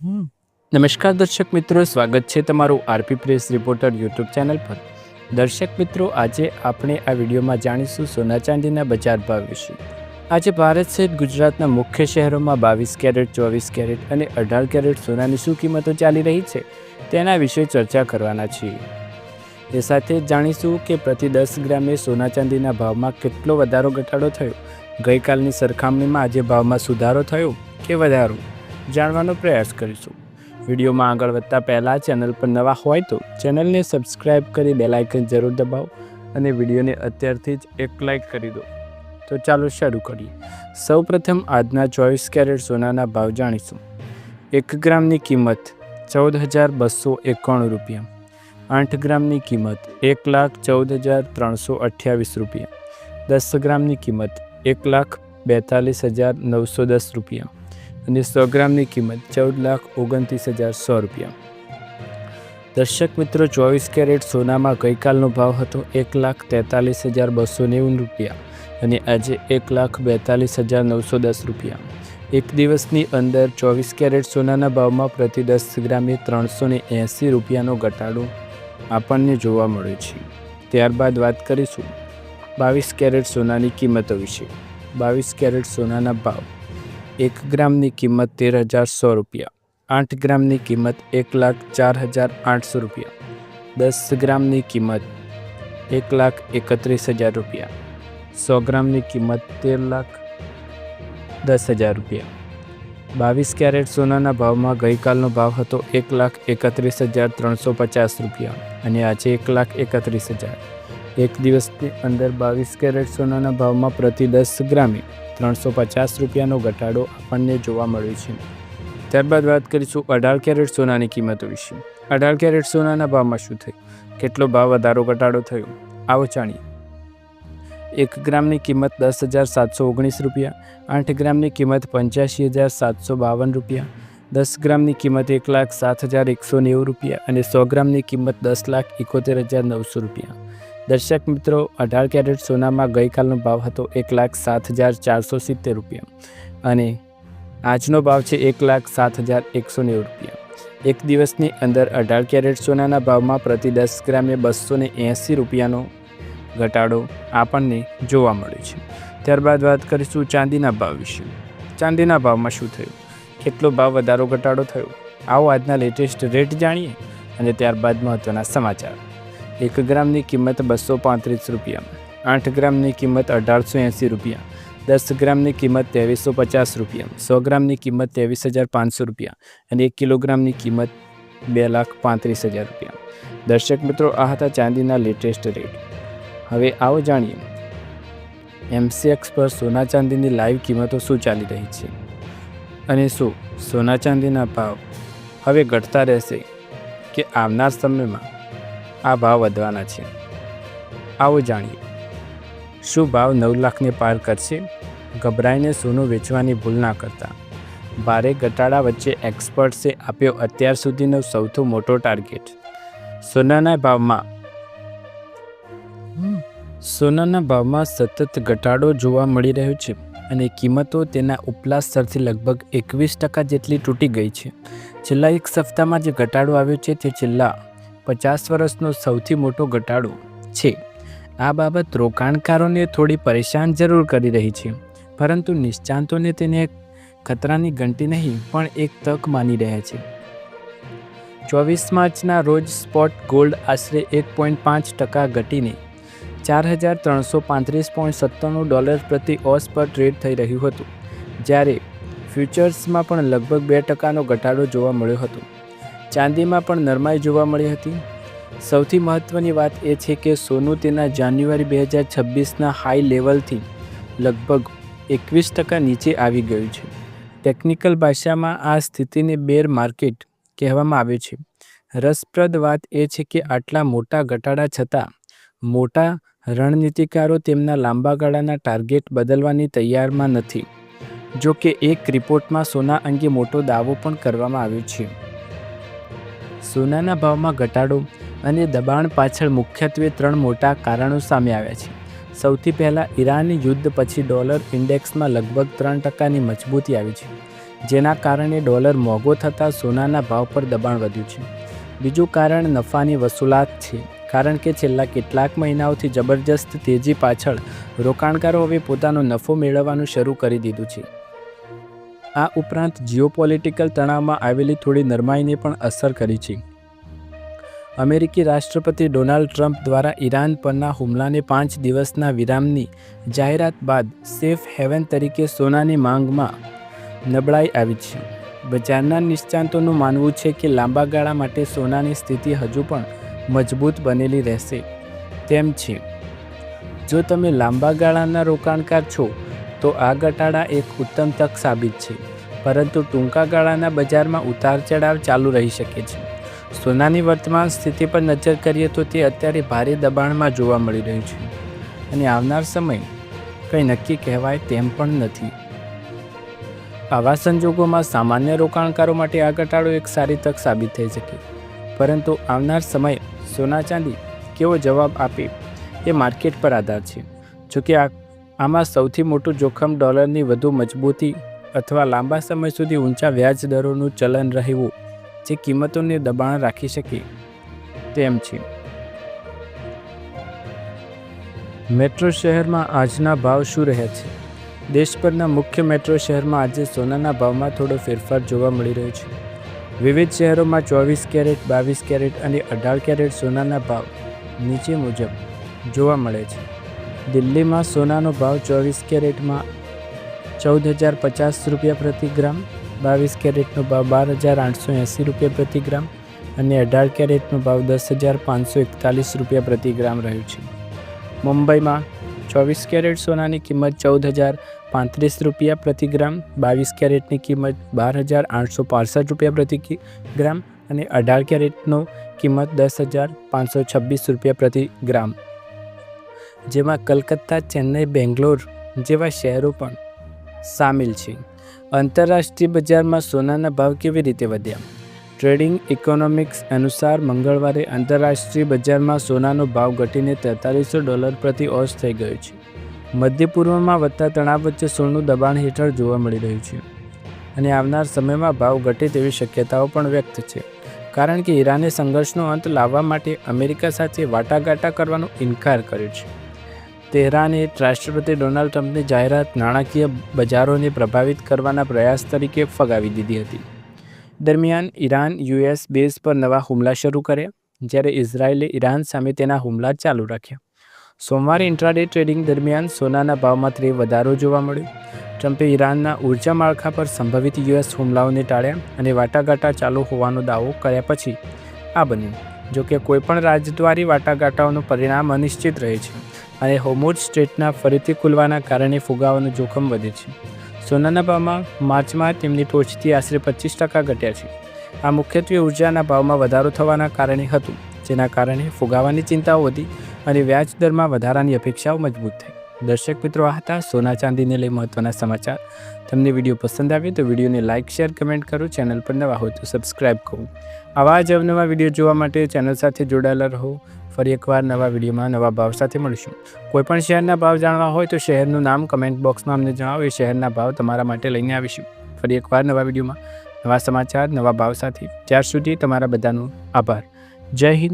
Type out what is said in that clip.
નમસ્કાર દર્શક મિત્રો, સ્વાગત છે તમારું RP press reporter YouTube channel પર। દર્શક મિત્રો, આજે આપણે આ વિડીયોમાં જાણીશું સોના ચાંદીના બજાર ભાવ વિશે। આજે ભારત સહિત ગુજરાતના મુખ્ય શહેરોમાં 22 કેરેટ, 24 કેરેટ અને 18 કેરેટ સોનાની શું કિંમતો ચાલી રહી છે તેના વિશે ચર્ચા કરવાના છીએ। એ સાથે જ જાણીશું કે પ્રતિ 10 ગ્રામે સોના ચાંદીના ભાવમાં કેટલો વધારો ઘટાડો થયો, ગઈકાલની સરખામણીમાં આજે ભાવમાં સુધારો થયો કે વધારો, જાણવાનો પ્રયાસ કરીશું। વિડીયોમાં આગળ વધતા પહેલાં ચેનલ પર નવા હોય તો ચેનલને સબસ્ક્રાઈબ કરી બેલ આઇકન જરૂર દબાવો અને વિડીયોને અત્યારથી જ એક લાઇક કરી દો। તો ચાલો શરૂ કરીએ। સૌપ્રથમ આજના 24 કેરેટ સોનાના ભાવ જાણીશું। 1 ગ્રામની કિંમત 14,291 રૂપિયા, 8 ગ્રામની કિંમત 1,14,328 રૂપિયા, 10 ગ્રામની કિંમત 1,42,910 રૂપિયા અને 100 ગ્રામની કિંમત 14,29,100 રૂપિયા। દર્શક મિત્રો, 24 કેરેટ સોનામાં ગઈકાલનો ભાવ હતો 1,43,290 રૂપિયા અને આજે 1,42,910 રૂપિયા। એક દિવસની અંદર 24 કેરેટ સોનાના ભાવમાં પ્રતિ 10 ગ્રામે 380 રૂપિયાનો ઘટાડો આપણને જોવા મળ્યો છે। ત્યારબાદ વાત કરીશું 22 કેરેટ સોનાની કિંમતો વિશે। 22 કેરેટ સોનાના ભાવ: 1 ગ્રામની કિંમત 13,100 રૂપિયા, 8 ગ્રામની કિંમત 1,04,800 રૂપિયા, 10 ગ્રામની કિંમત 1,31,000 રૂપિયા, 100 ગ્રામની કિંમત 13,10,000 રૂપિયા। 22 કેરેટ સોનાના ભાવમાં ગઈકાલનો ભાવ હતો 1,31,350 રૂપિયા અને આજે 1,31,000। એક દિવસની અંદર 22 કેરેટ સોનાના ભાવમાં પ્રતિ 10 ગ્રામે 350 રૂપિયાનો ઘટાડો આપણને જોવા મળ્યો છે। ત્યારબાદ વાત કરીશું 18 કેરેટ સોનાની કિંમતો વિશે। 18 કેરેટ સોનાના ભાવમાં શું થયું, કેટલો ભાવ વધારો ઘટાડો થયો, આવો જાણીએ। 1 ગ્રામની કિંમત 10,719 રૂપિયા, 8 ગ્રામની કિંમત 85,752 રૂપિયા, 10 ગ્રામની કિંમત 1,07,190 રૂપિયા અને 100 ગ્રામની કિંમત 10,71,900 રૂપિયા। દર્શક મિત્રો, 18 કેરેટ સોનામાં ગઈકાલનો ભાવ હતો 1,07,470 રૂપિયા અને આજનો ભાવ છે 1,07,190 રૂપિયા। એક દિવસની અંદર 18 કેરેટ સોનાના ભાવમાં પ્રતિ 10 ગ્રામે 280 રૂપિયાનો ઘટાડો આપણને જોવા મળ્યો છે। ત્યારબાદ વાત કરીશું ચાંદીના ભાવ વિશે। ચાંદીના ભાવમાં શું થયું, કેટલો ભાવ વધારો ઘટાડો થયો, આવો આજના લેટેસ્ટ રેટ જાણીએ અને ત્યારબાદ મહત્ત્વના સમાચાર। 1 ગ્રામની કિંમત 235 રૂપિયા, 8 ગ્રામની કિંમત 1,880 રૂપિયા, 10 ગ્રામની કિંમત 2,350 રૂપિયા, 100 ગ્રામની કિંમત 23,500 રૂપિયા અને 1 કિલોગ્રામની કિંમત 2,35,000 રૂપિયા। દર્શક મિત્રો, આ હતા ચાંદીના લેટેસ્ટ રેટ। હવે આવો જાણીએ MCX પર સોના ચાંદીની લાઈવ કિંમતો શું ચાલી રહી છે અને શું સોના ચાંદીના ભાવ હવે ઘટતા રહેશે કે આવનાર સમયમાં આ ભાવ વધવાના છે, આવો જાણીએ। શું ભાવ 9 લાખને પાર કરશે? ગભરાઈને સોનું વેચવાની ભૂલ ના કરતા। ભારે ઘટાડા વચ્ચે એક્સપર્ટ્સે આપ્યો અત્યાર સુધીનો સૌથી મોટો ટાર્ગેટ। સોનાના ભાવમાં સતત ઘટાડો જોવા મળી રહ્યો છે અને કિંમતો તેના ઉપલા સ્તરથી લગભગ 21% જેટલી તૂટી ગઈ છે। છેલ્લા એક સપ્તાહમાં જે ઘટાડો આવ્યો છે તે છેલ્લા 50 વર્ષનો સૌથી મોટો ઘટાડો છે। આ બાબત રોકાણકારોને થોડી પરેશાન જરૂર કરી રહી છે, પરંતુ નિષ્ણાતોને તેને ખતરાની ઘંટી નહીં પણ એક તક માની રહ્યા છે। 24 માર્ચના રોજ સ્પોટ ગોલ્ડ આશરે 1.5% ઘટીને $4,335.97 પ્રતિ ઓસ પર ટ્રેડ થઈ રહ્યું હતું, જ્યારે ફ્યુચર્સમાં પણ લગભગ 2%નો ઘટાડો જોવા મળ્યો હતો। ચાંદીમાં પણ નરમાઈ જોવા મળી હતી। સૌથી મહત્ત્વની વાત એ છે કે સોનું તેના જાન્યુઆરી 2026ના હાઈ લેવલથી લગભગ 21% નીચે આવી ગયું છે। ટેકનિકલ ભાષામાં આ સ્થિતિને બેર માર્કેટ કહેવામાં આવે છે। રસપ્રદ વાત એ છે કે આટલા મોટા ઘટાડા છતાં મોટા રણનીતિકારો તેમના લાંબા ગાળાના ટાર્ગેટ બદલવાની તૈયારમાં નથી। જો કે એક રિપોર્ટમાં સોના અંગે મોટો દાવો પણ કરવામાં આવ્યો છે। સોનાના ભાવમાં ઘટાડો અને દબાણ પાછળ મુખ્યત્વે 3 મોટા કારણો સામે આવ્યા છે। સૌથી પહેલાં ઈરાન યુદ્ધ પછી ડોલર ઇન્ડેક્સમાં લગભગ 3%ની મજબૂતી આવી છે, જેના કારણે ડોલર મોંઘો થતાં સોનાના ભાવ પર દબાણ વધ્યું છે. બીજું કારણ નફાની વસૂલાત છે, કારણ કે છેલ્લા કેટલાક મહિનાઓથી જબરજસ્ત તેજી પાછળ રોકાણકારો હવે પોતાનો નફો મેળવવાનું શરૂ કરી દીધું છે. આ ઉપરાંત જીઓપોલિટિકલ તણાવમાં આવેલી થોડી નરમાઈને પણ અસર કરી છે. અમેરિકી રાષ્ટ્રપતિ ડોનાલ્ડ ટ્રમ્પ દ્વારા ઈરાન પરના હુમલાને 5 દિવસના વિરામની જાહેરાત બાદ સેફ હેવન તરીકે સોનાની માંગમાં નબળાઈ આવી છે. બજારના નિષ્ણાતોનું માનવું છે કે લાંબા ગાળા માટે સોનાની સ્થિતિ હજુ પણ મજબૂત બનેલી રહેશે તેમ છે. જો તમે લાંબા ગાળાના રોકાણકાર છો તો આ ઘટાડા એક ઉત્તમ તક સાબિત છે, પરંતુ ટૂંકા ગાળાના બજારમાં ઉતાર ચઢાવ ચાલુ રહી શકે છે. સોનાની વર્તમાન સ્થિતિ પર નજર કરીએ તો તે અત્યારે ભારે દબાણમાં જોવા મળી રહ્યું છે અને આવનાર સમય કંઈ નક્કી કહેવાય તેમ પણ નથી. આવા સંજોગોમાં સામાન્ય રોકાણકારો માટે આ ઘટાડો એક સારી તક સાબિત થઈ શકે, પરંતુ આવનાર સમય સોના ચાંદી કેવો જવાબ આપે એ માર્કેટ પર આધાર છે. જોકે આમાં સૌથી મોટું જોખમ ડોલરની વધુ મજબૂતી અથવા લાંબા સમય સુધી ઊંચા વ્યાજ દરોનું ચલણ રહેવું, જે કિંમતોને દબાણ રાખી શકે તેમ છે. મેટ્રો શહેરમાં આજના ભાવ શું રહ્યા છે? દેશભરના મુખ્ય મેટ્રો શહેરમાં આજે સોનાના ભાવમાં થોડો ફેરફાર જોવા મળી રહ્યો છે. વિવિધ શહેરોમાં 24 કેરેટ, 22 કેરેટ અને 18 કેરેટ સોનાના ભાવ નીચે મુજબ જોવા મળે છે. દિલ્હીમાં સોનાનો ભાવ 24 કેરેટમાં 14,050 રૂપિયા પ્રતિ ગ્રામ, 22 કેરેટનો ભાવ 12,880 રૂપિયા પ્રતિ ગ્રામ અને 18 કેરેટનો ભાવ 10,541 રૂપિયા પ્રતિ ગ્રામ રહ્યું છે. મુંબઈમાં 24 કેરેટ સોનાની કિંમત 14,035 રૂપિયા પ્રતિ ગ્રામ, 22 કેરેટની કિંમત 12,865 રૂપિયા પ્રતિ ગ્રામ અને 18 કેરેટનો કિંમત 10,526 રૂપિયા પ્રતિ ગ્રામ. જેમાં કલકત્તા, ચેન્નઈ, બેંગ્લોર જેવા શહેરો પણ સામેલ છે. આંતરરાષ્ટ્રીય બજારમાં સોનાના ભાવ કેવી રીતે વધ્યા? ટ્રેડિંગ ઇકોનોમિક્સ અનુસાર મંગળવારે આંતરરાષ્ટ્રીય બજારમાં સોનાનો ભાવ ઘટીને $4300 પ્રતિ ઓન્સ થઈ ગયો છે. મધ્ય પૂર્વમાં વધતા તણાવ વચ્ચે સોનું દબાણ હેઠળ જોવા મળી રહ્યું છે અને આવનાર સમયમાં ભાવ ઘટે તેવી શક્યતાઓ પણ વ્યક્ત છે, કારણ કે ઈરાને સંઘર્ષનો અંત લાવવા માટે અમેરિકા સાથે વાટાઘાટ કરવાનો ઇનકાર કર્યો છે. તેહરાને રાષ્ટ્રપતિ ડોનાલ્ડ ટ્રમ્પની જાહેરાત નાણાકીય બજારોને પ્રભાવિત કરવાના પ્રયાસ તરીકે ફગાવી દીધી હતી. દરમિયાન ઈરાન યુએસ બેઝ પર નવા હુમલા શરૂ કર્યા, જ્યારે ઇઝરાયેલે ઈરાન સામે તેના હુમલા ચાલુ રાખ્યા. સોમવારે ઇન્ટ્રાડે ટ્રેડિંગ દરમિયાન સોનાના ભાવમાં વધારો જોવા મળ્યો. ટ્રમ્પે ઈરાનના ઉર્જા માળખા પર સંભવિત યુએસ હુમલાઓને ટાળ્યા અને વાટાઘાટો ચાલુ હોવાનો દાવો કર્યા પછી આ બન્યું. જોકે કોઈપણ રાજદ્વારી વાટાઘાટોનું પરિણામ અનિશ્ચિત રહે છે અને હોર્મુઝ સ્ટ્રેટના ફરીથી ખુલવાના કારણે ફુગાવાનું જોખમ વધે છે. સોનાના ભાવમાં માર્ચમાં તેમની ટોચથી આશરે 25% ઘટ્યા છે. આ મુખ્યત્વે ઉર્જાના ભાવમાં વધારો થવાના કારણે હતું, જેના કારણે ફુગાવાની ચિંતાઓ વધી અને વ્યાજ દરમાં વધારાની અપેક્ષાઓ મજબૂત થઈ. દર્શક મિત્રો, આ હતા સોના ચાંદીને લઈ મહત્વના સમાચાર. તમને વિડીયો પસંદ આવે તો વિડીયોને લાઇક, શેર, કમેન્ટ કરો. ચેનલ પર નવા હોય તો સબસ્ક્રાઈબ કરો. આવા જ અવનવા વિડીયો જોવા માટે ચેનલ સાથે જોડાયેલા રહો. ફરી એકવાર નવા વિડીયોમાં નવા ભાવ સાથે મળીશું. કોઈપણ શહેરના ભાવ જાણવા હોય તો શહેરનું નામ કમેન્ટ બોક્સમાં અમને જણાવો. એ શહેરના ભાવ તમારા માટે લઈને આવીશું. ફરી એકવાર નવા વિડીયોમાં નવા સમાચાર, નવા ભાવ સાથે. ત્યાર સુધી તમારા બધાનો આભાર. જય હિન્દ.